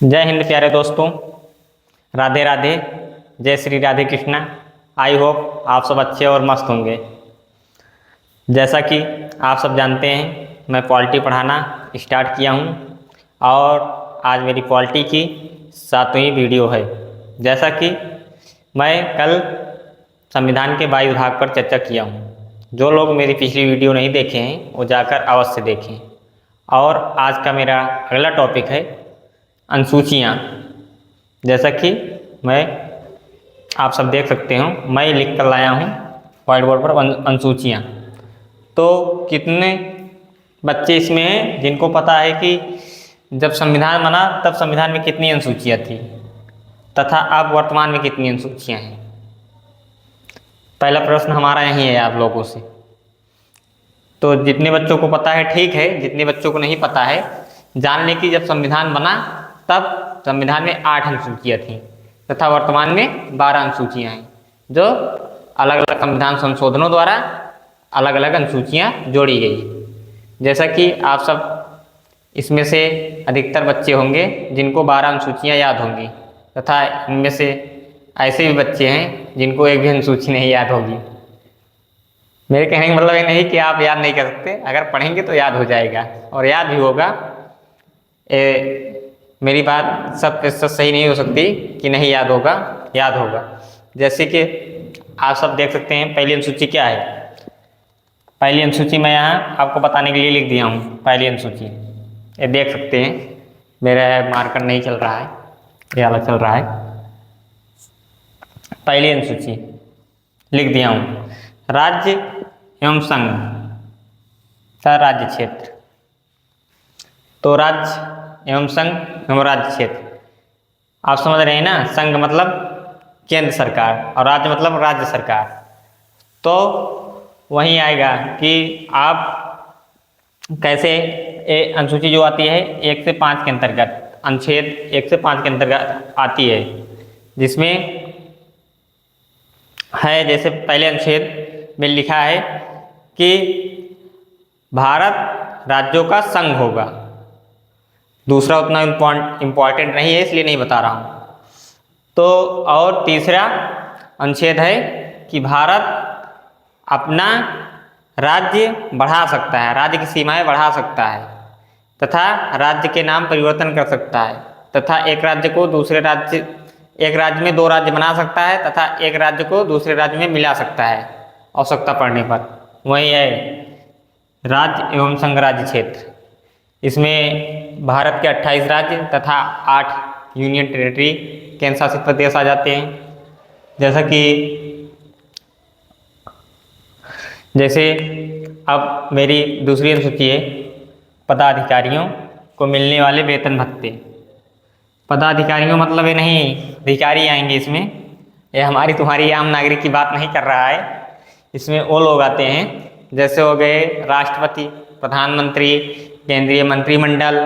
जय हिंद प्यारे दोस्तों, राधे राधे, जय श्री राधे कृष्णा। आई होप आप सब अच्छे और मस्त होंगे। जैसा कि आप सब जानते हैं, मैं पॉलिटी पढ़ाना स्टार्ट किया हूँ और आज मेरी पॉलिटी की 7वीं वीडियो है। जैसा कि मैं कल संविधान के 22 भाग पर चर्चा किया हूँ। जो लोग मेरी पिछली वीडियो नहीं देखे हैं वो जाकर अवश्य देखें। और आज का मेरा अगला टॉपिक है अनुसूचियाँ। जैसा कि मैं आप सब देख सकते हो, मैं लिख कर लाया हूँ व्हाइट बोर्ड पर अनुसूचियाँ। तो कितने बच्चे इसमें हैं जिनको पता है कि जब संविधान बना तब संविधान में कितनी अनुसूचियाँ थी तथा अब वर्तमान में कितनी अनुसूचियाँ हैं? पहला प्रश्न हमारा यही है आप लोगों से। तो जितने बच्चों को पता है ठीक है, जितने बच्चों को नहीं पता है जान लें कि जब संविधान बना तब संविधान में 8 अनुसूचियाँ थीं तथा वर्तमान में 12 अनुसूचियाँ हैं, जो अलग अलग संविधान संशोधनों द्वारा अलग अलग अनुसूचियाँ जोड़ी गई। जैसा कि आप सब इसमें से अधिकतर बच्चे होंगे जिनको 12 अनुसूचियाँ याद होंगी तथा इनमें से ऐसे भी बच्चे हैं जिनको एक भी अनुसूची नहीं याद होगी। मेरे कहने का मतलब ये नहीं कि आप याद नहीं कर सकते, अगर पढ़ेंगे तो याद हो जाएगा और याद भी होगा। मेरी बात सब प्रतिशत सही नहीं हो सकती कि नहीं याद होगा, याद होगा। जैसे कि आप सब देख सकते हैं पहली अनुसूची क्या है। पहली अनुसूची मैं यहाँ आपको बताने के लिए लिख दिया हूँ। पहली अनुसूची ये देख सकते हैं, मेरा मार्कर नहीं चल रहा है, ये अलग चल रहा है। पहली अनुसूची लिख दिया हूँ, राज्य एवं संघ तथा राज्य क्षेत्र। तो राज्य एवं संघ एवं राज्य क्षेत्र आप समझ रहे हैं ना। संघ मतलब केंद्र सरकार और राज्य मतलब राज्य सरकार। तो वहीं आएगा कि आप कैसे अनुसूची जो आती है 1 से 5 के अंतर्गत, अनुच्छेद 1 से 5 के अंतर्गत आती है, जिसमें है जैसे पहले अनुच्छेद में लिखा है कि भारत राज्यों का संघ होगा। दूसरा उतना इम्पॉर्टेंट नहीं है इसलिए नहीं बता रहा हूँ। तो और तीसरा अनुच्छेद है कि भारत अपना राज्य बढ़ा सकता है, राज्य की सीमाएं बढ़ा सकता है तथा राज्य के नाम परिवर्तन कर सकता है तथा एक राज्य में 2 राज्य बना सकता है तथा एक राज्य को दूसरे राज्य में मिला सकता है आवश्यकता पड़ने पर। वही है राज्य एवं संघ राज्य क्षेत्र। इसमें भारत के 28 राज्य तथा 8 यूनियन टेरिटरी केंद्र शासित प्रदेश आ जाते हैं। जैसे अब मेरी दूसरी अनुसूची है पदाधिकारियों को मिलने वाले वेतन भत्ते। पदाधिकारियों मतलब ये नहीं अधिकारी आएंगे इसमें, ये हमारी तुम्हारी आम नागरिक की बात नहीं कर रहा है। इसमें वो लोग आते हैं जैसे हो गए राष्ट्रपति, प्रधानमंत्री, केंद्रीय मंत्रिमंडल,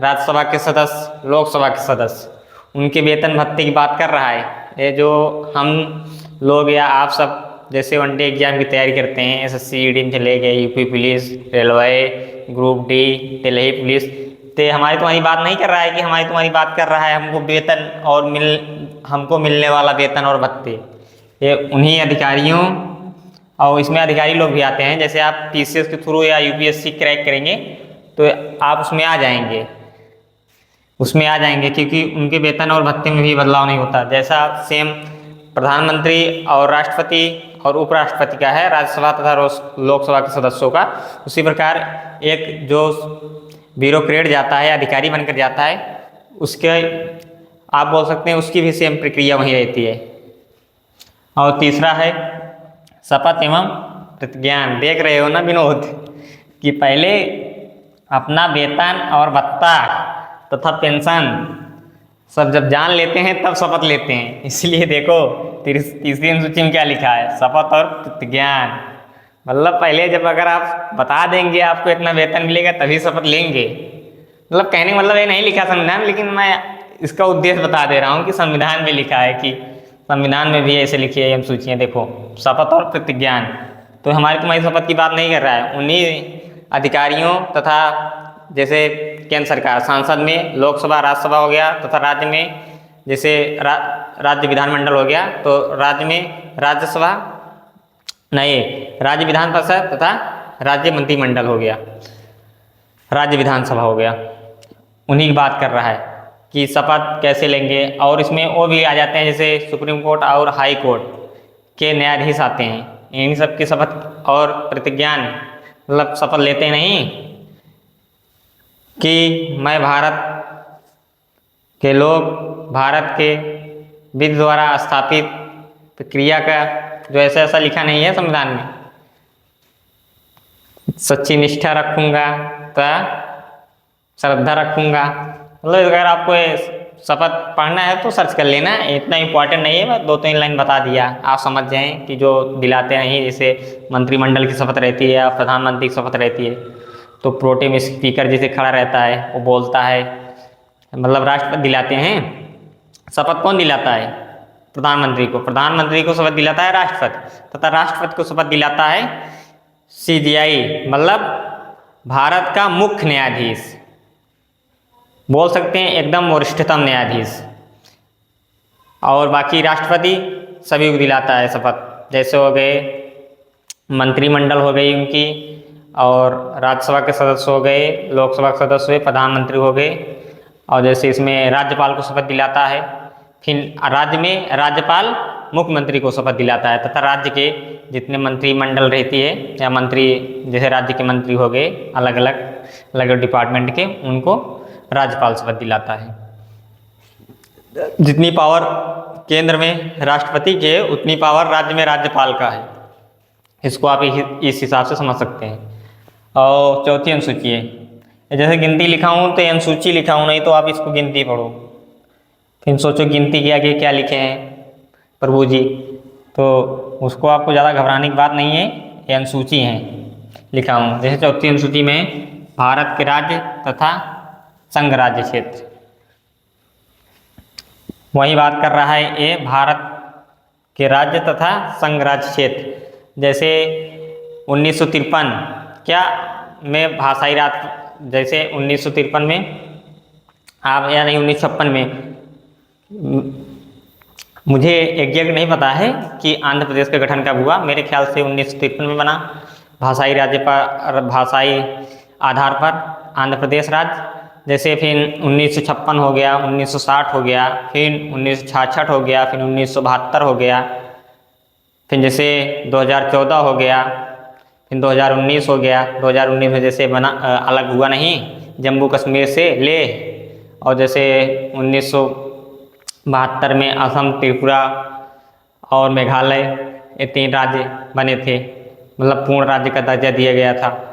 राज्यसभा के सदस्य, लोकसभा के सदस्य, उनके वेतन भत्ते की बात कर रहा है। ये जो हम लोग या आप सब जैसे वनडे एग्जाम की तैयारी करते हैं, SSC जीडी में चले गए, UP police, railway, group D, Delhi police, तो हमारी तुम्हारी बात नहीं कर रहा है कि हमारी तुम्हारी बात कर रहा है हमको वेतन और हमको मिलने वाला वेतन और भत्ते। ये उन्हीं अधिकारियों और इसमें अधिकारी लोग भी आते हैं। जैसे आप TCS के थ्रू या UPSC क्रैक करेंगे तो आप उसमें आ जाएंगे क्योंकि उनके वेतन और भत्ते में भी बदलाव नहीं होता। जैसा सेम प्रधानमंत्री और राष्ट्रपति और उपराष्ट्रपति का है राज्यसभा तथा लोकसभा के सदस्यों का, उसी प्रकार एक जो ब्यूरोक्रेट जाता है, अधिकारी बनकर जाता है, उसके आप बोल सकते हैं उसकी भी सेम प्रक्रिया वही रहती है। और तीसरा है शपथ एवं प्रतिज्ञान। देख रहे हो ना विनोद कि पहले अपना वेतन और भत्ता तथा पेंशन सब जब जान लेते हैं तब शपथ लेते हैं। इसलिए देखो तीसरी अनुसूची में क्या लिखा है, शपथ और प्रतिज्ञान। मतलब पहले जब अगर आप बता देंगे आपको इतना वेतन मिलेगा तभी शपथ लेंगे। मतलब कहने का मतलब ये नहीं लिखा संविधान, लेकिन मैं इसका उद्देश्य बता दे रहा हूँ कि संविधान में लिखा है कि संविधान में भी ऐसे लिखी है अनुसूचियाँ। देखो शपथ और प्रतिज्ञान, तो हमारी तुम्हारी शपथ की बात नहीं कर रहा है। उन्हीं अधिकारियों तथा जैसे केंद्र सरकार, संसद में लोकसभा राज्यसभा हो गया तथा राज्य में जैसे राज्य विधानमंडल हो गया, तो राज्य में राज्यसभा नहीं, राज्य विधान परिषद तथा राज्य मंत्रिमंडल हो गया, राज्य विधानसभा हो गया। उन्हीं की बात कर रहा है कि शपथ कैसे लेंगे। और इसमें वो भी आ जाते हैं जैसे सुप्रीम कोर्ट और हाई कोर्ट के न्यायाधीश आते हैं, इन सब की शपथ और प्रतिज्ञान मतलब शपथ लेते नहीं कि मैं भारत के लोग, भारत के विधि द्वारा स्थापित प्रक्रिया का जो ऐसा ऐसा लिखा नहीं है संविधान में, सच्ची निष्ठा रखूंगा तथा श्रद्धा रखूंगा। मतलब अगर आपको शपथ पढ़ना है तो सर्च कर लेना, इतना इम्पोर्टेंट नहीं है, मैं 2-3 लाइन बता दिया, आप समझ जाएं कि जो दिलाते नहीं, जैसे मंत्रिमंडल की शपथ रहती है या प्रधानमंत्री की शपथ रहती है, तो प्रोटेम स्पीकर जैसे खड़ा रहता है वो बोलता है, मतलब राष्ट्रपति दिलाते हैं। शपथ कौन दिलाता है? प्रधानमंत्री को। प्रधानमंत्री को शपथ दिलाता है राष्ट्रपति, तथा राष्ट्रपति को शपथ दिलाता है CJI, मतलब भारत का मुख्य न्यायाधीश, बोल सकते हैं एकदम वरिष्ठतम न्यायाधीश। और बाकी राष्ट्रपति सभी को दिलाता है शपथ, जैसे हो गए मंत्रिमंडल हो गई उनकी, और राज्यसभा के सदस्य हो गए, लोकसभा के सदस्य हुए, प्रधानमंत्री हो गए। और जैसे इसमें राज्यपाल को शपथ दिलाता है, फिर राज्य में राज्यपाल मुख्यमंत्री को शपथ दिलाता है, तथा राज्य के जितने मंत्रिमंडल रहती है या मंत्री, जैसे राज्य के मंत्री हो गए अलग अलग डिपार्टमेंट के, उनको राज्यपाल शपथ दिलाता है। जितनी पावर केंद्र में राष्ट्रपति के, उतनी पावर राज्य में राज्यपाल का है। इसको आप इस हिसाब से समझ सकते हैं। और चौथी अनुसूची है, जैसे गिनती लिखा हूँ तो अनुसूची लिखा हूँ, नहीं तो आप इसको गिनती पढ़ो, फिर सोचो गिनती के आगे क्या लिखे हैं प्रभु जी, तो उसको आपको ज़्यादा घबराने की बात नहीं है, ये अनुसूची हैं लिखा हूँ। जैसे चौथी अनुसूची में भारत के राज्य तथा संघ राज्य क्षेत्र, वही बात कर रहा है ये भारत के राज्य तथा संघ राज्य क्षेत्र। जैसे 1953 क्या में भाषाई राज, जैसे 1953 में आप, या नहीं 1956 में, मुझे एग्जैक्ट नहीं पता है कि आंध्र प्रदेश का गठन कब हुआ, मेरे ख्याल से 1953 में बना भाषाई राज्य पर, भाषाई आधार पर आंध्र प्रदेश राज्य। जैसे फिर 1956 हो गया, 1960 हो गया, फिर 1966 हो गया, फिर 1972 हो गया, फिर जैसे 2014 हो गया, फिर 2019 हो गया। 2019 में जैसे बना अलग हुआ नहीं जम्मू कश्मीर से ले, और जैसे 1972 में असम, त्रिपुरा और मेघालय, ये 3 राज्य बने थे, मतलब पूर्ण राज्य का दर्जा दिया गया था।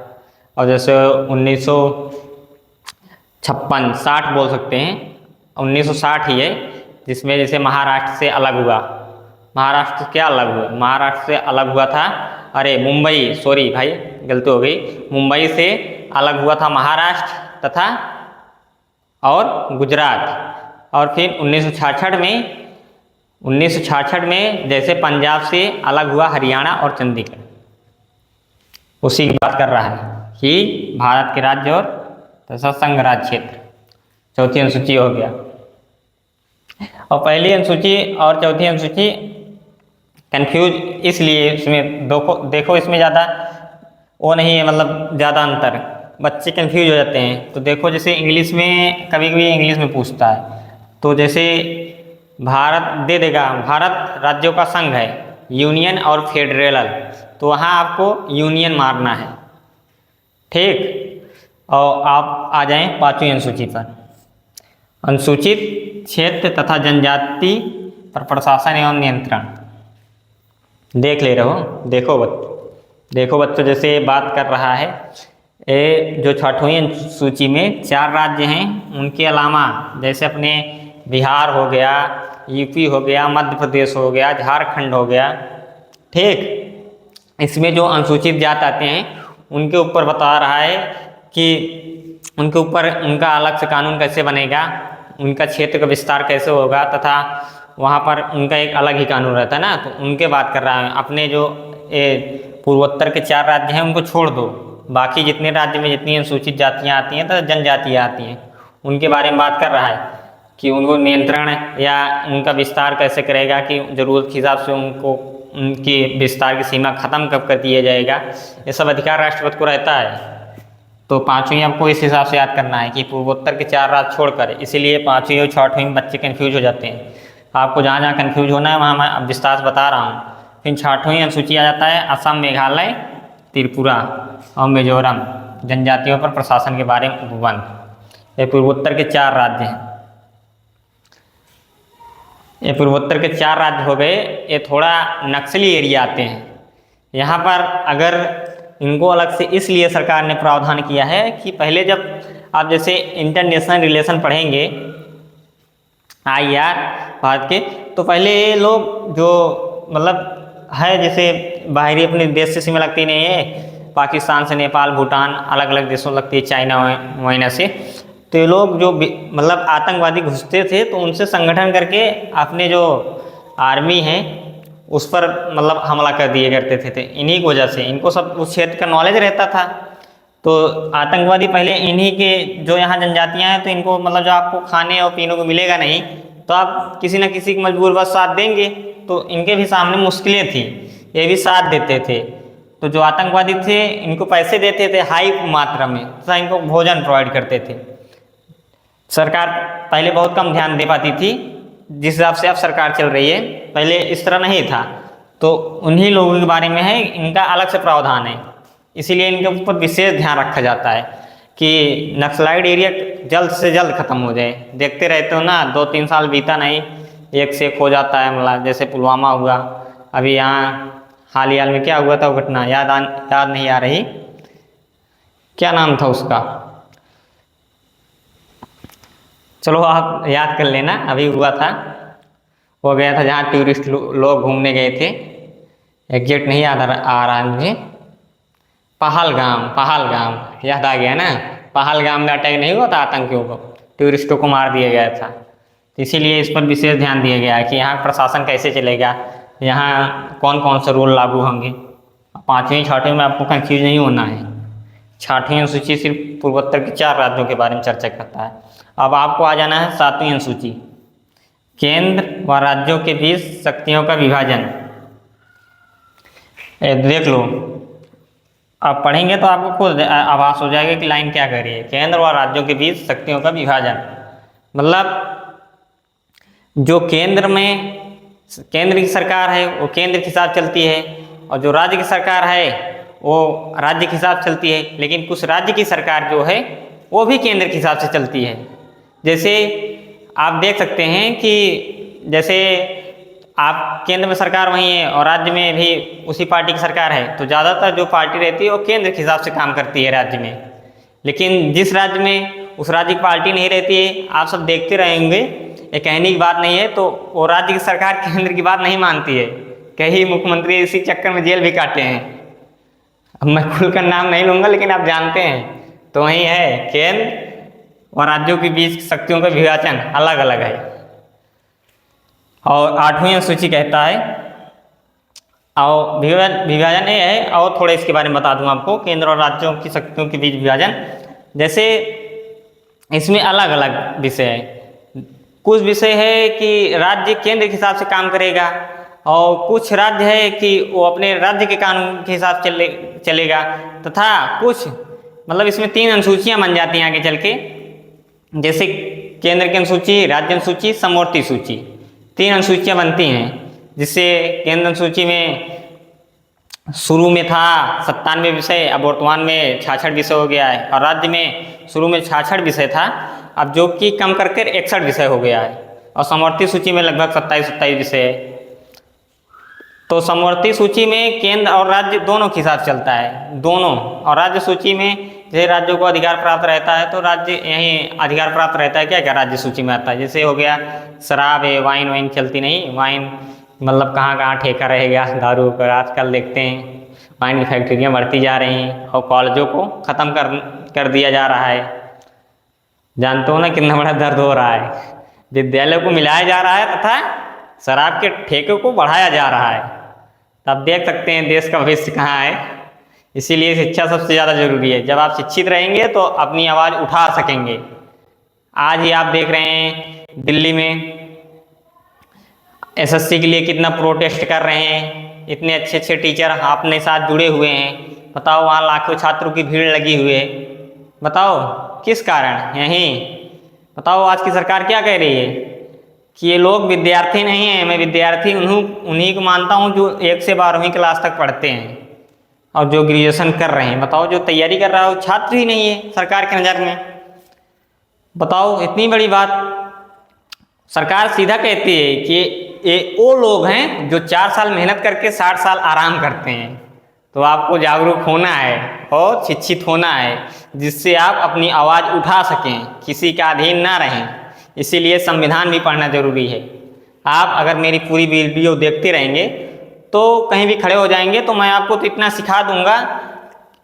और जैसे 1956-60 बोल सकते हैं, 1960 ही है, जिसमें जैसे महाराष्ट्र से अलग हुआ। महाराष्ट्र से क्या अलग हुआ? महाराष्ट्र से अलग हुआ था, अरे मुंबई, सॉरी भाई गलती हो गई, मुंबई से अलग हुआ था महाराष्ट्र तथा और गुजरात। और फिर 1966 में जैसे पंजाब से अलग हुआ हरियाणा और चंडीगढ़, उसी की बात कर रहा है कि भारत के राज्य और तथा संघ राज्य क्षेत्र। चौथी अनुसूची हो गया। और पहली अनुसूची और चौथी अनुसूची कंफ्यूज इसलिए, इसमें देखो इसमें ज़्यादा वो नहीं है, मतलब ज़्यादा अंतर, बच्चे कंफ्यूज हो जाते हैं। तो देखो जैसे इंग्लिश में, कभी कभी इंग्लिश में पूछता है, तो जैसे भारत दे देगा, भारत राज्यों का संघ है, यूनियन और फेडरल, तो वहाँ आपको यूनियन मारना है, ठीक। और आप आ जाएं 5वीं अनुसूची पर, अनुसूचित क्षेत्र तथा जनजाति पर प्रशासन एवं नियंत्रण। देख ले रहे हो, देखो बच्चों, जैसे बात कर रहा है ये जो 6वीं अनुसूची में 4 राज्य हैं, उनके अलावा जैसे अपने बिहार हो गया, यूपी हो गया, मध्य प्रदेश हो गया, झारखंड हो गया, ठीक। इसमें जो अनुसूचित जात आते हैं उनके ऊपर बता रहा है कि उनके ऊपर उनका अलग से कानून कैसे बनेगा, उनका क्षेत्र का विस्तार कैसे होगा, तथा वहाँ पर उनका एक अलग ही कानून रहता है ना, तो उनके बात कर रहा है। अपने जो पूर्वोत्तर के 4 राज्य हैं उनको छोड़ दो, बाकी जितने राज्य में जितनी अनुसूचित जातियाँ आती हैं तो जनजातियाँ आती हैं, उनके बारे में बात कर रहा है कि उनको नियंत्रण या उनका विस्तार कैसे करेगा, कि ज़रूरत के हिसाब से उनको उनकी विस्तार की सीमा ख़त्म कब कर दिया जाएगा। ये सब अधिकार राष्ट्रपति को रहता है। तो पाँचवीं आपको इस हिसाब से याद करना है कि पूर्वोत्तर के 4 राज्य छोड़कर, इसीलिए पाँचवीं और छठवीं में बच्चे कन्फ्यूज हो जाते हैं। आपको जहाँ जहाँ कन्फ्यूज होना है वहाँ मैं अब विस्तार से बता रहा हूँ। फिर छठवीं अनुसूची आ जाता है असम, मेघालय, त्रिपुरा और मिजोरम, जनजातियों पर प्रशासन के बारे में उपबंध। ये पूर्वोत्तर के 4 राज्य हैं। ये पूर्वोत्तर के 4 राज्य हो गए। ये थोड़ा नक्सली एरिया आते हैं। यहाँ पर अगर इनको अलग से इसलिए सरकार ने प्रावधान किया है कि पहले जब आप जैसे इंटरनेशनल रिलेशन पढ़ेंगे IR भारत के, तो पहले ये लोग जो मतलब है जैसे बाहरी अपने देश से सीमा लगती नहीं है, पाकिस्तान से, नेपाल, भूटान, अलग अलग देशों लगती है, चाइना वाइना से, तो ये लोग जो मतलब आतंकवादी घुसते थे तो उनसे संगठन करके अपने जो आर्मी है उस पर मतलब हमला कर दिए करते थे। इन्हीं की वजह से इनको सब उस क्षेत्र का नॉलेज रहता था। तो आतंकवादी पहले इन्हीं के जो यहाँ जनजातियाँ हैं, तो इनको मतलब जो आपको खाने और पीने को मिलेगा नहीं, तो आप किसी न किसी की मजबूर बस साथ देंगे। तो इनके भी सामने मुश्किलें थी, ये भी साथ देते थे। तो जो आतंकवादी थे इनको पैसे देते थे हाई मात्रा में, तथा इनको भोजन प्रोवाइड करते थे। सरकार पहले बहुत कम ध्यान दे पाती थी, जिस हिसाब से अब सरकार चल रही है, पहले इस तरह नहीं था। तो उन्हीं लोगों के बारे में है, इनका अलग से प्रावधान है, इसीलिए इनके ऊपर विशेष ध्यान रखा जाता है कि नक्सलाइट एरिया जल्द से जल्द ख़त्म हो जाए। देखते रहते हो ना, 2-3 साल बीता नहीं, एक से एक हो जाता है हमला। जैसे पुलवामा हुआ, अभी यहाँ हाल ही में क्या हुआ था वो घटना, याद नहीं आ रही, क्या नाम था उसका, चलो आप याद कर लेना। अभी हुआ था, हो गया था जहाँ टूरिस्ट लोग घूमने गए थे, एग्जैक्ट नहीं याद आ रहा है मुझे, पहलगाम याद आ गया ना। पहलगाम में अटैक नहीं हुआ था आतंकियों को, टूरिस्टों को मार दिया गया था। तो इसीलिए इस पर विशेष ध्यान दिया गया है कि यहाँ प्रशासन कैसे चलेगा, यहाँ कौन कौन से रूल लागू होंगे। 5वीं 6वीं में आपको कंफ्यूज नहीं होना है। 6वीं अनुसूची सिर्फ पूर्वोत्तर के 4 राज्यों के बारे में चर्चा करता है। अब आपको आ जाना है 7वीं अनुसूची, केंद्र व राज्यों के बीच शक्तियों का विभाजन। देख लो, आप पढ़ेंगे तो आपको खुद आभास हो जाएगा कि लाइन क्या कह रही है। केंद्र व राज्यों के बीच शक्तियों का विभाजन मतलब जो केंद्र की सरकार है वो केंद्र के साथ चलती है, और जो राज्य की सरकार है वो राज्य के साथ चलती है। लेकिन कुछ राज्य की सरकार जो है वो भी केंद्र के हिसाब से चलती है। जैसे आप देख सकते हैं कि जैसे आप केंद्र में सरकार वही है और राज्य में भी उसी पार्टी की सरकार है, तो ज़्यादातर जो पार्टी रहती है वो केंद्र के हिसाब से काम करती है राज्य में। लेकिन जिस राज्य में उस राज्य की पार्टी नहीं रहती है, आप सब देखते रहेंगे, ये कहने की बात नहीं है, तो वो राज्य की सरकार केंद्र की बात नहीं मानती है। कई मुख्यमंत्री इसी चक्कर में जेल भी काटे हैं। अब मैं खुलकर नाम नहीं लूँगा, लेकिन आप जानते हैं। तो वही है, केंद्र और राज्यों के बीच शक्तियों का विभाजन अलग अलग है। और 8वीं अनुसूची कहता है, और विभाजन ये है, और थोड़े इसके बारे में बता दूं आपको, केंद्र और राज्यों की शक्तियों के बीच विभाजन। जैसे इसमें अलग अलग विषय है। कुछ विषय है कि राज्य केंद्र के हिसाब से काम करेगा, और कुछ राज्य है कि वो अपने राज्य के कानून के हिसाब से चलेगा, तथा कुछ मतलब इसमें 3 अनुसूचियाँ बन जाती हैं आगे चल के। जैसे केंद्र की अनुसूची, राज्य अनुसूची, समवर्ती सूची, 3 अनुसूचियाँ बनती हैं। जिससे केंद्र अनुसूची में शुरू में था 97 विषय, अब वर्तमान में 66 विषय हो गया है। और राज्य में शुरू में 66 विषय था, अब जो कि कम करके 61 विषय हो गया है। और समवर्ती सूची में लगभग 27 विषय है। तो समवर्ती सूची में केंद्र और राज्य दोनों के हिसाब चलता है, दोनों। और राज्य सूची में जैसे राज्यों को अधिकार प्राप्त रहता है, तो राज्य यहीं अधिकार प्राप्त रहता है। क्या क्या राज्य सूची में आता है, जैसे हो गया शराब है, वाइन चलती नहीं, वाइन मतलब कहाँ कहाँ ठेका रहेगा दारू पर। आजकल देखते हैं वाइन की फैक्ट्रियाँ बढ़ती जा रही हैं, और कॉलेजों को ख़त्म कर दिया जा रहा है। जानते हो ना कितना बड़ा दर्द हो रहा है। विद्यालयों को मिलाया जा रहा है तथा शराब के ठेके को बढ़ाया जा रहा है। तब देख सकते हैं देश का भविष्य कहाँ है। इसीलिए शिक्षा सबसे ज़्यादा ज़रूरी है। जब आप शिक्षित रहेंगे तो अपनी आवाज़ उठा सकेंगे। आज ही आप देख रहे हैं दिल्ली में एसएससी के लिए कितना प्रोटेस्ट कर रहे हैं, इतने अच्छे अच्छे टीचर अपने साथ जुड़े हुए हैं। बताओ वहाँ लाखों छात्रों की भीड़ लगी हुई है। बताओ किस कारण? यहीं बताओ आज की सरकार क्या कह रही है कि ये लोग विद्यार्थी नहीं हैं। मैं विद्यार्थी उन्हीं को मानता हूँ जो 1 से 12वीं क्लास तक पढ़ते हैं और जो ग्रेजुएशन कर रहे हैं। बताओ जो तैयारी कर रहा है वो छात्र ही नहीं है सरकार की नज़र में। बताओ इतनी बड़ी बात। सरकार सीधा कहती है कि ये वो लोग हैं जो 4 साल मेहनत करके 60 साल आराम करते हैं। तो आपको जागरूक होना है और शिक्षित होना है, जिससे आप अपनी आवाज़ उठा सकें, किसी का अधीन ना रहें। इसीलिए संविधान भी पढ़ना जरूरी है। आप अगर मेरी पूरी वीडियो देखते रहेंगे तो कहीं भी खड़े हो जाएंगे तो मैं आपको तो इतना सिखा दूंगा,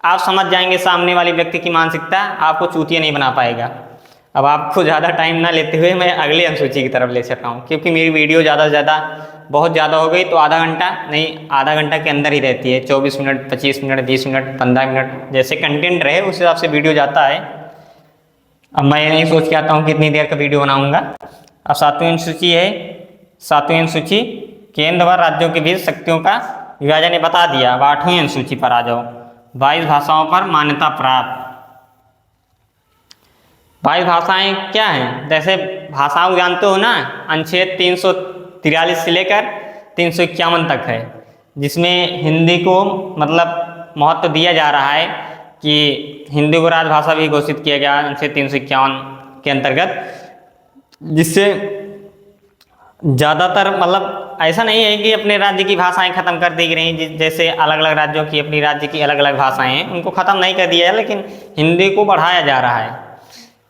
आप समझ जाएंगे सामने वाले व्यक्ति की मानसिकता, आपको चूतिया नहीं बना पाएगा। अब आपको ज़्यादा टाइम ना लेते हुए मैं अगले अनुसूची की तरफ ले चल रहा हूँ, क्योंकि मेरी वीडियो ज़्यादा से ज़्यादा बहुत ज़्यादा हो गई तो आधा घंटा नहीं, आधा घंटा के अंदर ही रहती है। 24 मिनट, 25 मिनट, 20 मिनट, 15 मिनट, जैसे कंटेंट रहे उस हिसाब से वीडियो जाता है। अब मैं नहीं सोच के आता हूँ कितनी देर का वीडियो बनाऊँगा। अब 7वीं अनुसूची है। 7वीं अनुसूची केंद्र व राज्यों के बीच शक्तियों का विभाजन बता दिया। अब 8वीं अनुसूची पर आ जाओ। 22 भाषाओं पर मान्यता प्राप्त। 22 भाषाएं क्या हैं? जैसे भाषाओं जानते हो ना, अनुच्छेद 343 से लेकर 351 तक है, जिसमें हिंदी को मतलब महत्व दिया जा रहा है कि हिंदी को राजभाषा भी घोषित किया गया अनुच्छेद 351 के अंतर्गत, जिससे ज़्यादातर मतलब ऐसा नहीं है कि अपने राज्य की भाषाएं खत्म कर दी गई। जैसे अलग अलग राज्यों की अपनी राज्य की अलग अलग भाषाएं हैं, उनको ख़त्म नहीं कर दिया है, लेकिन हिंदी को बढ़ाया जा रहा है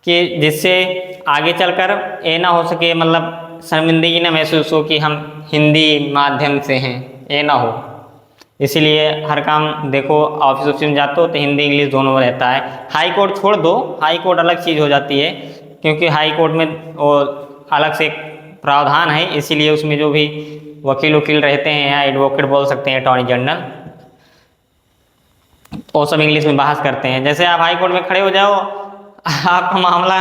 कि जिससे आगे चलकर ये ना हो सके, मतलब शर्मिंदगी ना महसूस हो कि हम हिंदी माध्यम से हैं, ये ना हो। इसीलिए हर काम देखो ऑफिस में जाते हो तो हिंदी इंग्लिश दोनों में रहता है। हाई कोर्ट छोड़ दो, हाई कोर्ट अलग चीज़ हो जाती है, क्योंकि हाई कोर्ट में वो अलग से प्रावधान है। इसीलिए उसमें जो भी वकील रहते हैं या एडवोकेट बोल सकते हैं, अटॉर्नी जनरल, वो सब इंग्लिश में बहस करते हैं। जैसे आप हाई कोर्ट में खड़े हो जाओ, आपका मामला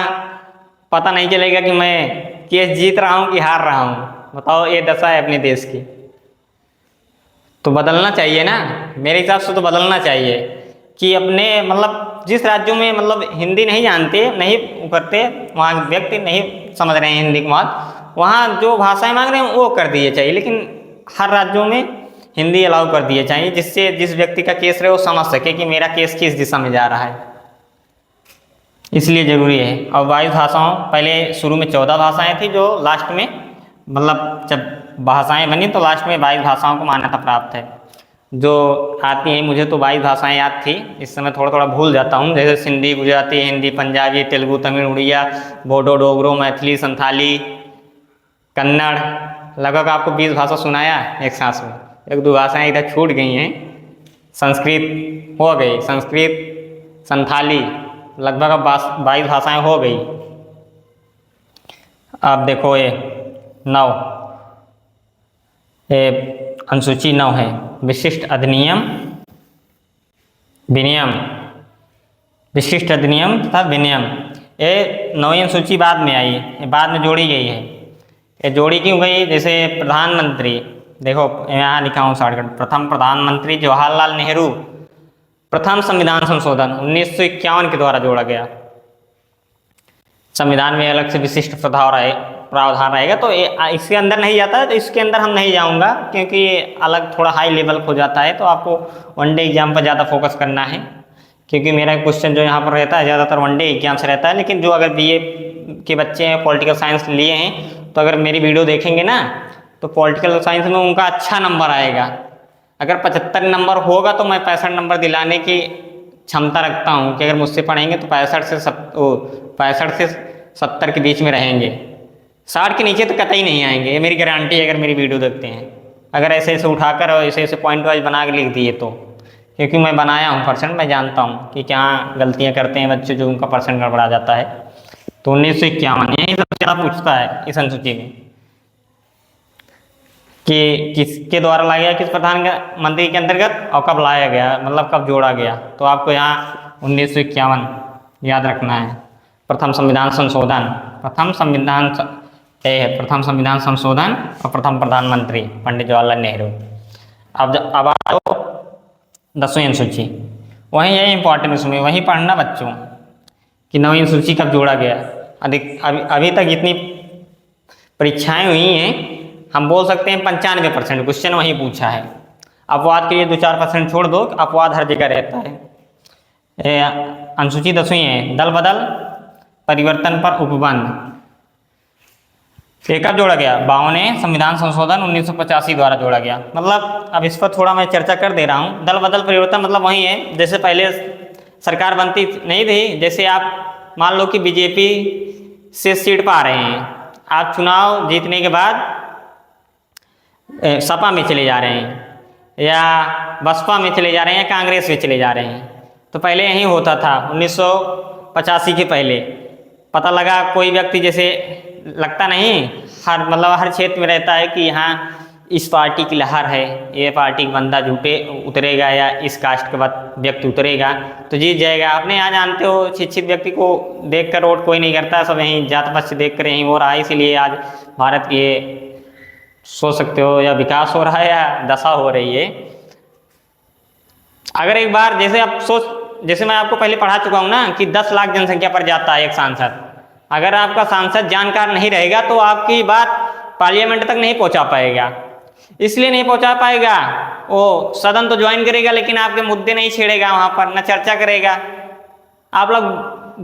पता नहीं चलेगा कि मैं केस जीत रहा हूँ कि हार रहा हूँ। बताओ ये दशा है अपने देश की। तो बदलना चाहिए ना, मेरे हिसाब से तो बदलना चाहिए कि अपने मतलब जिस राज्यों में मतलब हिंदी नहीं जानते, नहीं करते, वहाँ व्यक्ति नहीं समझ रहे हैं हिंदी को बात, वहाँ जो भाषाएं मांग रहे हैं वो कर दिए चाहिए, लेकिन हर राज्यों में हिंदी अलाउ कर दिए चाहिए, जिससे जिस व्यक्ति का केस रहे वो समझ सके कि मेरा केस किस दिशा में जा रहा है। इसलिए ज़रूरी है। और 22 भाषाओं, पहले शुरू में 14 भाषाएं थी, जो लास्ट में मतलब जब भाषाएं बनी तो लास्ट में 22 भाषाओं को मान्यता प्राप्त है। जो आती हैं, मुझे तो 22 भाषाएं याद थी, इस समय थोड़ा थोड़ा भूल जाता हूँ, जैसे सिंधी, गुजराती, हिंदी, पंजाबी, तेलुगु, तमिल, उड़िया, बोडो, डोगरो, मैथिली, संथाली, कन्नड़। लगभग आपको 20 भाषा सुनाया एक सांस में। 1-2 भाषाएँ इधर छूट गई हैं। संस्कृत हो गई, संस्कृत, संथाली, लगभग अब 22 भाषाएँ हो गई। अब देखो ये 9, ये अनुसूची 9 है, विशिष्ट अधिनियम, विनियम, विशिष्ट अधिनियम तथा विनियम। ये 9वीं अनुसूची बाद में आई, ये बाद में जोड़ी गई है। ये जोड़ी क्यों गई? जैसे प्रधानमंत्री, देखो यहाँ लिखा हूँ शॉर्टकट, प्रथम प्रधानमंत्री जवाहरलाल नेहरू प्रथम संविधान संशोधन 1951 के द्वारा जोड़ा गया। संविधान में अलग से विशिष्ट प्रावधान रहेगा, तो इसके अंदर नहीं जाता है, तो इसके अंदर हम नहीं जाऊंगा, क्योंकि ये अलग थोड़ा हाई लेवल हो जाता है। तो आपको वनडे एग्जाम पर ज़्यादा फोकस करना है, क्योंकि मेरा क्वेश्चन जो यहाँ पर रहता है ज़्यादातर वनडे एग्जाम से रहता है। लेकिन जो अगर बीए के बच्चे हैं, पॉलिटिकल साइंस लिए हैं, तो अगर मेरी वीडियो देखेंगे ना तो पॉलिटिकल साइंस में उनका अच्छा नंबर आएगा। अगर 75 नंबर होगा तो मैं 65 नंबर दिलाने की क्षमता रखता हूँ कि अगर मुझसे पढ़ेंगे तो 65 से 70 के बीच में रहेंगे, 60 के नीचे तो कतई नहीं आएंगे, ये मेरी गारंटी है। अगर मेरी वीडियो देखते हैं, अगर ऐसे ऐसे उठाकर और ऐसे ऐसे पॉइंट वाइज बना के लिख दिए तो, क्योंकि मैं बनाया हूँ परसेंट, मैं जानता हूँ कि क्या गलतियाँ करते हैं बच्चे जो उनका परसेंट गड़बड़ा जाता है। तो 1951 यही सबसे ज़्यादा पूछता है इस अनुसूची में कि किसके द्वारा लाया गया, किस प्रधानमंत्री के अंतर्गत, और कब लाया गया, मतलब कब जोड़ा गया। तो आपको यहाँ 1951 याद रखना है। प्रथम संविधान संशोधन, प्रथम संविधान संशोधन और प्रथम प्रधानमंत्री पंडित जवाहरलाल नेहरू। अब आओ 10वीं अनुसूची, वहीं यही इंपॉर्टेंट, इसमें वहीं पढ़ना बच्चों कि 9वीं अनुसूची कब जोड़ा गया। अभी तक जितनी परीक्षाएं हुई हैं, हम बोल सकते हैं 95% क्वेश्चन वहीं पूछा है। अपवाद के लिए 2-4% छोड़ दो, अपवाद हर जगह रहता है। अनुसूची 10वीं है, दल बदल परिवर्तन पर उपबंध, ये कब जोड़ा गया? 52वें संविधान संशोधन 1985 द्वारा जोड़ा गया। मतलब अब इस पर थोड़ा मैं चर्चा कर दे रहा हूँ। दल बदल परिवर्तन मतलब वही है, जैसे पहले सरकार बनती नहीं थी, जैसे आप मान लो कि बीजेपी से सीट पा रहे हैं, आप चुनाव जीतने के बाद सपा में चले जा रहे हैं या बसपा में चले जा रहे हैं या कांग्रेस में चले जा रहे हैं। तो पहले यही होता था 1985 के पहले। पता लगा कोई व्यक्ति, जैसे लगता नहीं हर क्षेत्र में रहता है कि यहाँ इस पार्टी की लहर है, ये पार्टी का बंदा उतरेगा या इस कास्ट का व्यक्ति उतरेगा तो जीत जाएगा। आपने यहाँ जानते हो शिक्षित व्यक्ति को देख कर वोट कोई नहीं करता, सब यहीं जात पात से देख कर यहीं हो रहा है। इसीलिए आज भारत की सोच सकते हो या विकास हो रहा है या दशा हो रही है। अगर एक बार जैसे मैं आपको पहले पढ़ा चुका हूँ ना कि 10 लाख जनसंख्या पर जाता है एक सांसद। अगर आपका सांसद जानकार नहीं रहेगा तो आपकी बात पार्लियामेंट तक नहीं पहुंचा पाएगा। इसलिए नहीं पहुंचा पाएगा, वो सदन तो ज्वाइन करेगा लेकिन आपके मुद्दे नहीं छेड़ेगा, वहां पर न चर्चा करेगा। आप लोग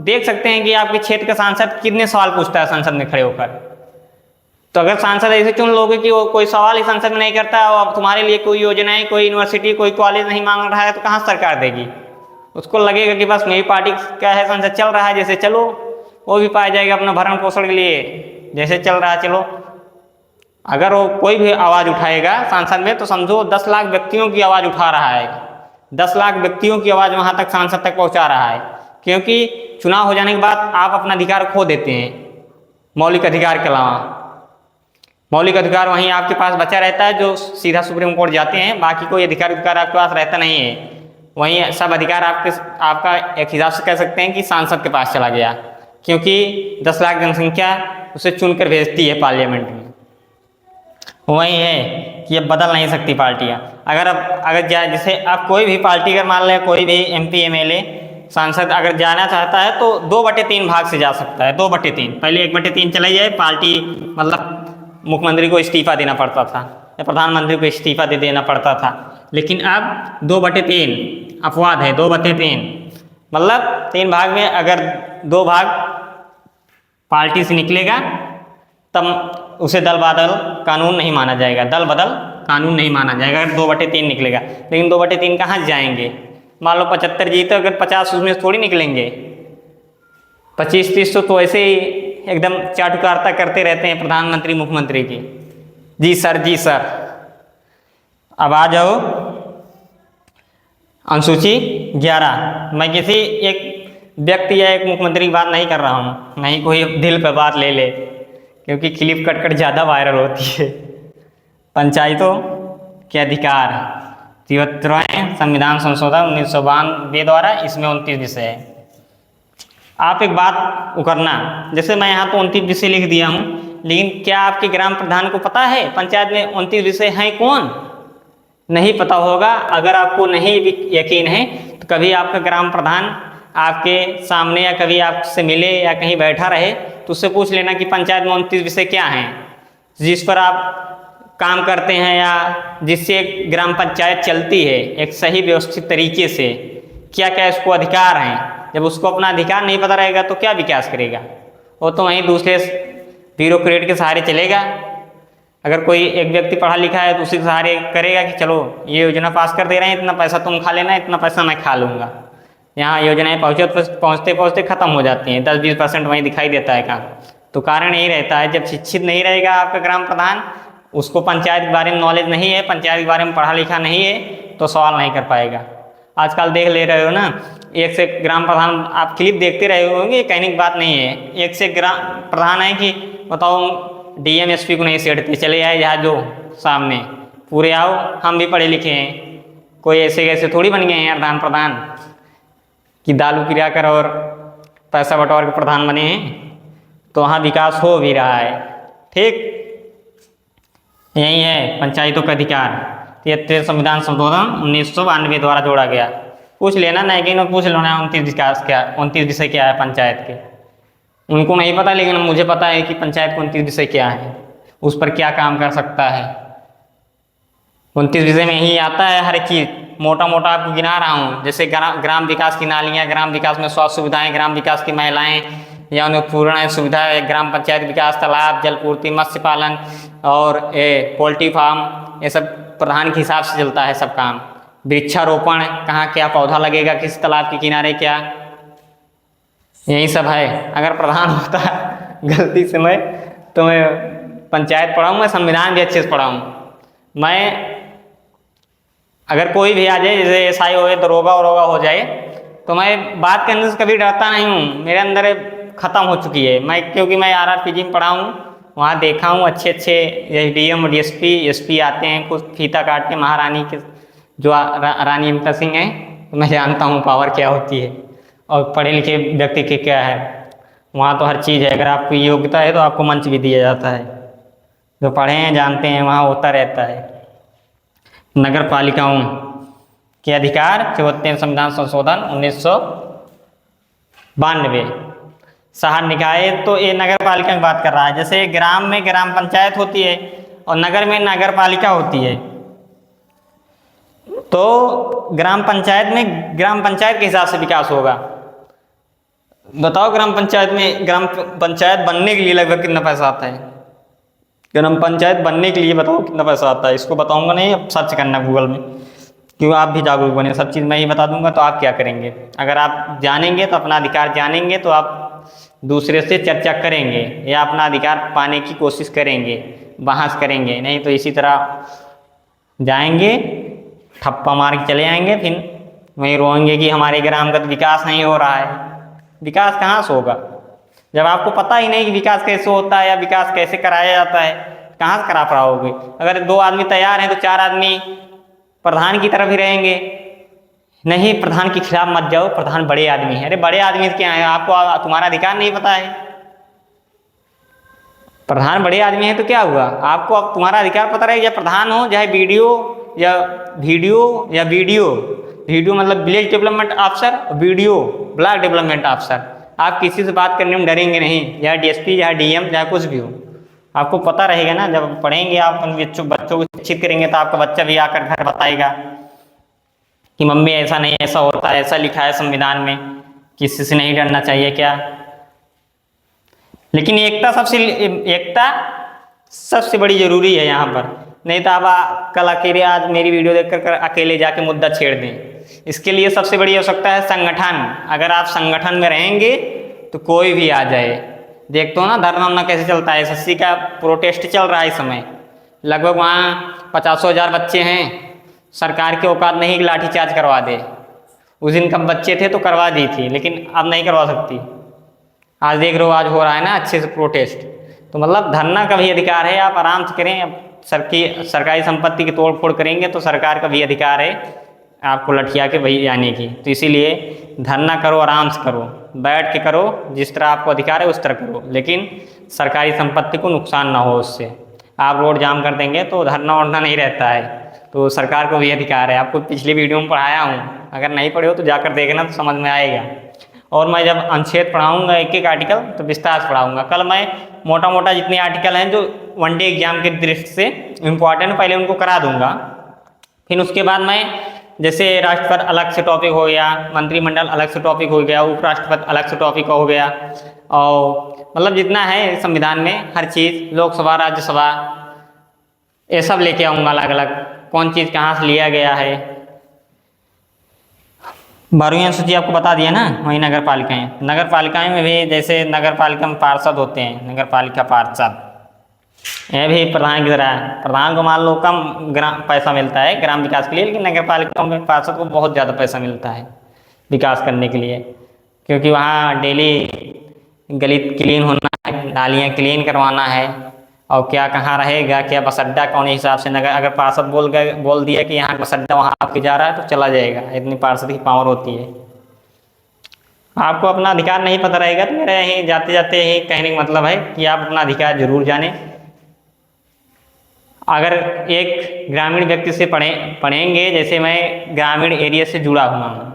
देख सकते हैं कि आपके क्षेत्र का सांसद कितने सवाल पूछता है संसद में खड़े होकर। तो अगर सांसद ऐसे चुन लोगे कि वो कोई सवाल ही संसद में नहीं करता और तुम्हारे लिए कोई योजनाएं, कोई यूनिवर्सिटी, कोई कॉलेज नहीं मांग रहा है तो कहाँ सरकार देगी? उसको लगेगा कि बस मेरी पार्टी का है, संसद चल रहा है, जैसे चलो, वो भी पाया जाएगा अपना भरण पोषण के लिए, जैसे चल रहा है चलो। अगर वो कोई भी आवाज़ उठाएगा सांसद में तो समझो 10 लाख व्यक्तियों की आवाज़ उठा रहा है, 10 लाख व्यक्तियों की आवाज़ वहाँ तक सांसद तक पहुँचा रहा है। क्योंकि चुनाव हो जाने के बाद आप अपना अधिकार खो देते हैं, मौलिक अधिकार के अलावा। मौलिक अधिकार वहीं आपके पास बचा रहता है जो सीधा सुप्रीम कोर्ट जाते हैं, बाकी कोई अधिकार आपके पास रहता नहीं है। वहीं सब अधिकार आपका एक हिसाब से कह सकते हैं कि सांसद के पास चला गया, क्योंकि 10 लाख जनसंख्या उसे चुनकर भेजती है पार्लियामेंट में। वही है कि अब बदल नहीं सकती पार्टियाँ। अगर जैसे आप कोई भी पार्टी अगर मान लें, कोई भी MP MLA सांसद अगर जाना चाहता है तो 2/3 भाग से जा सकता है। 2/3, पहले 1/3 चला जाए, पार्टी मतलब मुख्यमंत्री को इस्तीफा देना पड़ता था या प्रधानमंत्री को इस्तीफा देना पड़ता था। लेकिन अब 2/3 अपवाद है। 2/3 मतलब 3 भाग में अगर 2 भाग पार्टी से निकलेगा तब उसे दल बदल कानून नहीं माना जाएगा, दल बदल कानून नहीं माना जाएगा अगर 2/3 निकलेगा। लेकिन 2/3 कहाँ जाएंगे? मान लो 75 जीते, अगर 50 उसमें थोड़ी निकलेंगे। 25-30 तो ऐसे ही एकदम चाटुकारिता करते रहते हैं प्रधानमंत्री मुख्यमंत्री की, जी सर जी सर। अब आ जाओ अनुसूची 11। मैं किसी एक व्यक्ति या एक मुख्यमंत्री की बात नहीं कर रहा हूँ, नहीं कोई दिल पे बात ले ले, क्योंकि क्लिप कट ज़्यादा वायरल होती है। पंचायतों के अधिकार, 73वें संविधान संशोधन 1992 द्वारा, इसमें 29 विषय है। आप एक बात करना, जैसे मैं यहाँ तो 29 विषय लिख दिया हूँ, लेकिन क्या आपके ग्राम प्रधान को पता है पंचायत में 29 विषय हैं कौन? नहीं पता होगा। अगर आपको नहीं यकीन है तो कभी आपका ग्राम प्रधान आपके सामने या कभी आपसे मिले या कहीं बैठा रहे तो उससे पूछ लेना कि पंचायत में 29 विषय क्या हैं जिस पर आप काम करते हैं या जिससे एक ग्राम पंचायत चलती है एक सही व्यवस्थित तरीके से। क्या क्या इसको अधिकार हैं? जब उसको अपना अधिकार नहीं पता रहेगा तो क्या विकास करेगा? वो तो वहीं दूसरे ब्यूरोक्रेट के सहारे चलेगा। अगर कोई एक व्यक्ति पढ़ा लिखा है तो उसी के सहारे करेगा कि चलो ये योजना पास कर दे रहे हैं, इतना पैसा तुम खा लेना, इतना पैसा मैं खा लूँगा। यहाँ योजनाएं पहुँचते पहुँचते ख़त्म हो जाती हैं, 10-20% वहीं दिखाई देता है काम। तो कारण यही रहता है, जब शिक्षित नहीं रहेगा आपका ग्राम प्रधान, उसको पंचायत के बारे में नॉलेज नहीं है, पंचायत के बारे में पढ़ा लिखा नहीं है, तो सवाल नहीं कर पाएगा। आजकल देख ले रहे हो ना, एक से ग्राम प्रधान, आप क्लिप देखते रहे होंगे, कहने की बात नहीं है। एक से ग्राम प्रधान है कि बताओ DM SP को नहीं सेटते, चले आए जहाँ जो सामने, पूरे आओ, हम भी पढ़े लिखे हैं, कोई ऐसे कैसे थोड़ी बन गए हैं यार दान प्रधान कि दालू गिरा कर और पैसा बटोर के प्रधान बने हैं। तो वहाँ विकास हो भी रहा है। ठीक, यही है पंचायतों का अधिकार। 73 संविधान संशोधन 1992 द्वारा जोड़ा गया। पूछ लेना नहीं पूछ लो ना 29 विकास क्या, 29 विषय क्या है पंचायत के। उनको नहीं पता, लेकिन मुझे पता है कि पंचायत को 29 विषय क्या है, उस पर क्या काम कर सकता है। 29 विषय में ही आता है हर एक चीज़, मोटा मोटा आपको गिना रहा हूँ। जैसे ग्राम विकास की नालियाँ, ग्राम विकास में स्वास्थ्य सुविधाएं, ग्राम विकास की महिलाएं या उन्हें पूर्ण सुविधा, ग्राम पंचायत विकास, तालाब, जलपूर्ति, मत्स्य पालन और पोल्ट्री फार्म, ये सब प्रधान के हिसाब से चलता है सब काम। वृक्षारोपण, कहाँ क्या पौधा लगेगा, किस तालाब के किनारे क्या, यही सब है। अगर प्रधान होता गलती से तो मैं पंचायत पढ़ाऊँ, मैं संविधान भी अच्छे से पढ़ाऊँ। मैं अगर कोई भी आ जाए, जैसे एसआई हो, दरोगा वरोगा हो जाए, तो मैं बात करने से कभी डरता नहीं हूँ, मेरे अंदर ख़त्म हो चुकी है। मैं क्योंकि मैं RRPG में पढ़ा हूँ, वहाँ देखा हूँ अच्छे अच्छे SDM और DSP SP आते हैं कुछ फीता काट के, महारानी के जो रानी अमृता सिंह हैं, तो मैं जानता हूँ पावर क्या होती है और पढ़े लिखे व्यक्ति के क्या है। वहाँ तो हर चीज़ है, अगर आपकी योग्यता है तो आपको मंच भी दिया जाता है। जो पढ़े हैं जानते हैं, वहाँ होता रहता है। नगर पालिकाओं के अधिकार, 74 संविधान संशोधन 1992। शहर निकाय, तो ये नगर पालिका की बात कर रहा है। जैसे ग्राम में ग्राम पंचायत होती है और नगर में नगर पालिका होती है। तो ग्राम पंचायत में ग्राम पंचायत के हिसाब से विकास होगा। बताओ ग्राम पंचायत में, ग्राम पंचायत बनने के लिए लगभग कितना पैसा आता है? ग्राम पंचायत बनने के लिए बताओ कितना पैसा आता है? इसको बताऊंगा नहीं, अब सर्च करना गूगल में, क्यों आप भी जागरूक बने। सब चीज़ मैं ही बता दूंगा तो आप क्या करेंगे? अगर आप जानेंगे तो अपना अधिकार जानेंगे तो आप दूसरे से चर्चा करेंगे या अपना अधिकार पाने की कोशिश करेंगे, बहस करेंगे। नहीं तो इसी तरह जाएंगे, ठप्पा मार के चले आएंगे, फिर वहीं रोएंगे कि हमारे ग्राम का तो विकास नहीं हो रहा है। विकास कहाँ से होगा जब आपको पता ही नहीं कि विकास कैसे होता है या विकास कैसे कराया जाता है? कहाँ से करा पाओगे? अगर 2 आदमी तैयार हैं तो 4 आदमी प्रधान की तरफ ही रहेंगे। नहीं, प्रधान के खिलाफ मत जाओ, प्रधान बड़े आदमी है। अरे बड़े आदमी क्या है? आपको तुम्हारा अधिकार नहीं पता है? प्रधान बड़े आदमी है तो क्या हुआ? आपको अब तुम्हारा अधिकार पता रहेगा। प्रधान हो चाहे वीडियो या वीडियो मतलब village development officer, video block development officer, आप किसी से बात करने में डरेंगे नहीं, या DSP या DM या कुछ भी हो। आपको पता रहेगा ना, जब पढ़ेंगे आप बच्चों को शिक्षित करेंगे तो आपका बच्चा भी आकर घर बताएगा कि मम्मी ऐसा नहीं, ऐसा होता है, ऐसा लिखा है संविधान में, किसी से नहीं डरना चाहिए क्या। लेकिन एकता सबसे बड़ी जरूरी है यहाँ पर। नहीं तो आप कल अकेले आज मेरी वीडियो देखकर अकेले जाके मुद्दा छेड़ दें। इसके लिए सबसे बड़ी आवश्यकता है संगठन। अगर आप संगठन में रहेंगे तो कोई भी आ जाए। देखते हो ना धरना कैसे चलता है। SSC का प्रोटेस्ट चल रहा है इस समय। लगभग वहाँ 50,000 बच्चे हैं। सरकार के औकात नहीं कि लाठीचार्ज करवा दे। उस दिन कब बच्चे थे तो करवा दी थी, लेकिन अब नहीं करवा सकती। आज देख रहे हो, आज हो रहा है ना अच्छे से प्रोटेस्ट। तो मतलब धरना का भी अधिकार है, आप आराम से करें। अब सरकारी संपत्ति की तोड़ फोड़ करेंगे तो सरकार का भी अधिकार है आपको लठिया के वही जाने की। तो इसीलिए धरना करो, आराम से करो, बैठ के करो, जिस तरह आपको अधिकार है उस तरह करो, लेकिन सरकारी संपत्ति को नुकसान ना हो उससे। आप रोड जाम कर देंगे तो धरना वरना नहीं रहता है। तो सरकार को भी अधिकार है। आपको पिछली वीडियो में पढ़ाया हूँ, अगर नहीं पढ़े हो तो जाकर देखना तो समझ में आएगा। और मैं जब अनुच्छेद पढ़ाऊँगा एक एक आर्टिकल तो विस्तार से पढ़ाऊँगा। कल मैं मोटा मोटा जितने आर्टिकल हैं जो वनडे एग्जाम के दृष्टि से इम्पॉर्टेंट पहले उनको करा दूँगा। फिर उसके बाद मैं जैसे राष्ट्रपति अलग से टॉपिक हो गया, मंत्रिमंडल अलग से टॉपिक हो गया, उपराष्ट्रपति अलग से टॉपिक हो गया, और मतलब जितना है संविधान में हर चीज़, लोकसभा राज्यसभा, ये सब लेके आऊँगा अलग अलग, कौन चीज़ कहाँ से लिया गया है। 12वीं अनुसूची आपको बता दिया ना। वही नगर पालिकाएँ, नगर पालिकाएँ में भी जैसे नगर पालिका में पार्षद होते हैं, नगर पालिका पार्षद, ये भी प्रधान की तरह है। प्रधान को मान लो कम पैसा मिलता है ग्राम विकास के लिए, लेकिन नगर पालिका में पार्षद को बहुत ज़्यादा पैसा मिलता है विकास करने के लिए, क्योंकि वहाँ डेली गली क्लीन होना है, नालियाँ क्लीन करवाना है, और क्या कहाँ रहेगा, क्या बस अड्डा कौन हिसाब से, नगर अगर पार्षद बोल दिया कि यहाँ बस अड्डा वहाँ आपके जा रहा है तो चला जाएगा। इतनी पार्षद की पावर होती है। आपको अपना अधिकार नहीं पता रहेगा तो मेरा यहीं जाते जाते यही कहने का मतलब है कि आप अपना अधिकार जरूर जानें। अगर एक ग्रामीण व्यक्ति से पढ़ेंगे, जैसे मैं ग्रामीण एरिया से जुड़ा हुआ हूँ,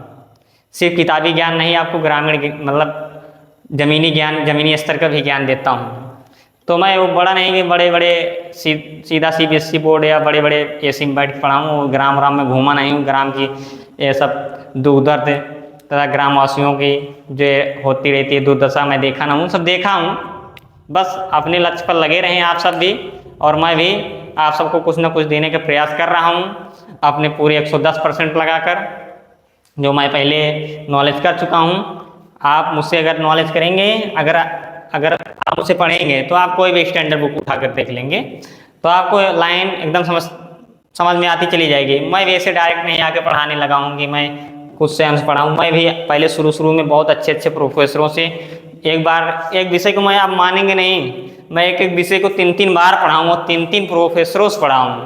सिर्फ किताबी ज्ञान नहीं, आपको ग्रामीण मतलब ज़मीनी ज्ञान, ज़मीनी स्तर का भी ज्ञान देता हूँ। तो मैं वो बड़ा नहीं कि बड़े बड़े सीधा CBSE बोर्ड या बड़े बड़े ऐसे में बैठ के पढ़ाऊँ, ग्राम ग्राम में घूमा नहीं हूँ। ग्राम की ये सब दुख दर्द तथा ग्रामवासियों की जो होती रहती है दुर्दशा मैं देखा ना हूँ, सब देखा हूँ। बस अपने लक्ष्य पर लगे रहें आप सब भी, और मैं भी आप सबको कुछ ना कुछ देने का प्रयास कर रहा हूँ अपने पूरे 110% लगाकर, जो मैं पहले नॉलेज कर चुका हूँ। आप मुझसे अगर नॉलेज करेंगे, अगर आप मुझसे पढ़ेंगे तो आप कोई भी स्टैंडर्ड बुक उठा कर देख लेंगे तो आपको लाइन एकदम समझ में आती चली जाएगी। मैं वैसे डायरेक्ट नहीं आके पढ़ाने लगा हूँ कि मैं खुद से हमसे पढ़ाऊँ। मैं भी पहले शुरू में बहुत अच्छे प्रोफेसरों से एक विषय को मैं, आप मानेंगे नहीं, मैं एक विषय को 3 बार पढ़ाऊँ और 3 प्रोफेसरों से पढ़ाऊँ,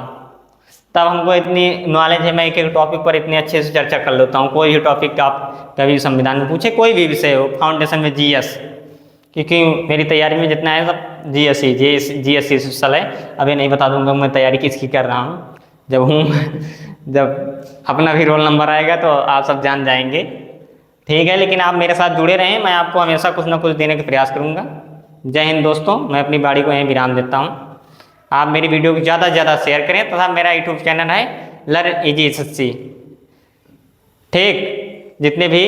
तब हमको इतनी नॉलेज है। मैं एक टॉपिक पर इतने अच्छे से चर्चा कर लेता हूँ। कोई भी टॉपिक आप कभी संविधान में पूछे, कोई भी विषय हो, फाउंडेशन में GS, क्योंकि मेरी तैयारी में जितना है सब GS विषय है। अभी नहीं बता दूंगा मैं तैयारी किसकी कर रहा हूँ, जब अपना भी रोल नंबर आएगा तो आप सब जान जाएंगे। ठीक है, लेकिन आप मेरे साथ जुड़े रहें, मैं आपको हमेशा कुछ ना कुछ देने का प्रयास करूँगा। जय हिंद दोस्तों, मैं अपनी बाड़ी को यहीं विराम देता हूँ। आप मेरी वीडियो को ज़्यादा से ज़्यादा शेयर करें तथा मेरा यूट्यूब चैनल है लर्न इजी SSC। ठीक, जितने भी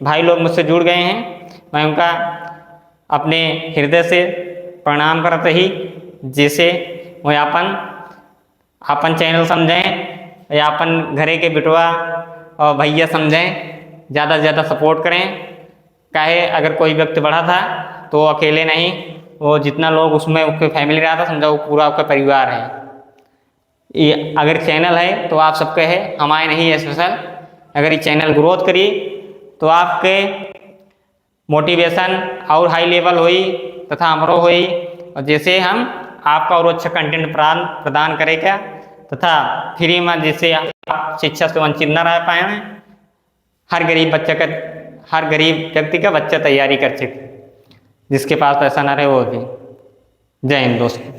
भाई लोग मुझसे जुड़ गए हैं मैं उनका अपने हृदय से प्रणाम करते ही, जैसे वो अपन चैनल समझें या अपन घरे के बिटवा और भैया समझें, ज़्यादा से ज़्यादा सपोर्ट करें। काहे अगर कोई व्यक्ति बढ़ा था तो वो अकेले नहीं, वो जितना लोग उसमें उसके फैमिली रहा था, समझा वो पूरा आपका परिवार है। ये अगर चैनल है तो आप सबके है, हमारे नहीं है स्पेशल। अगर ये चैनल ग्रोथ करी तो आपके मोटिवेशन और हाई लेवल हुई तथा हमरो हुई, और जैसे हम आपका और अच्छा कंटेंट प्रदान करेगा तथा फ्री में, जिससे आप शिक्षा से वंचित न रह पाए। हर गरीब व्यक्ति का बच्चा तैयारी कर सके, जिसके पास पैसा ना रहे वो भी। जय हिंद दोस्तों।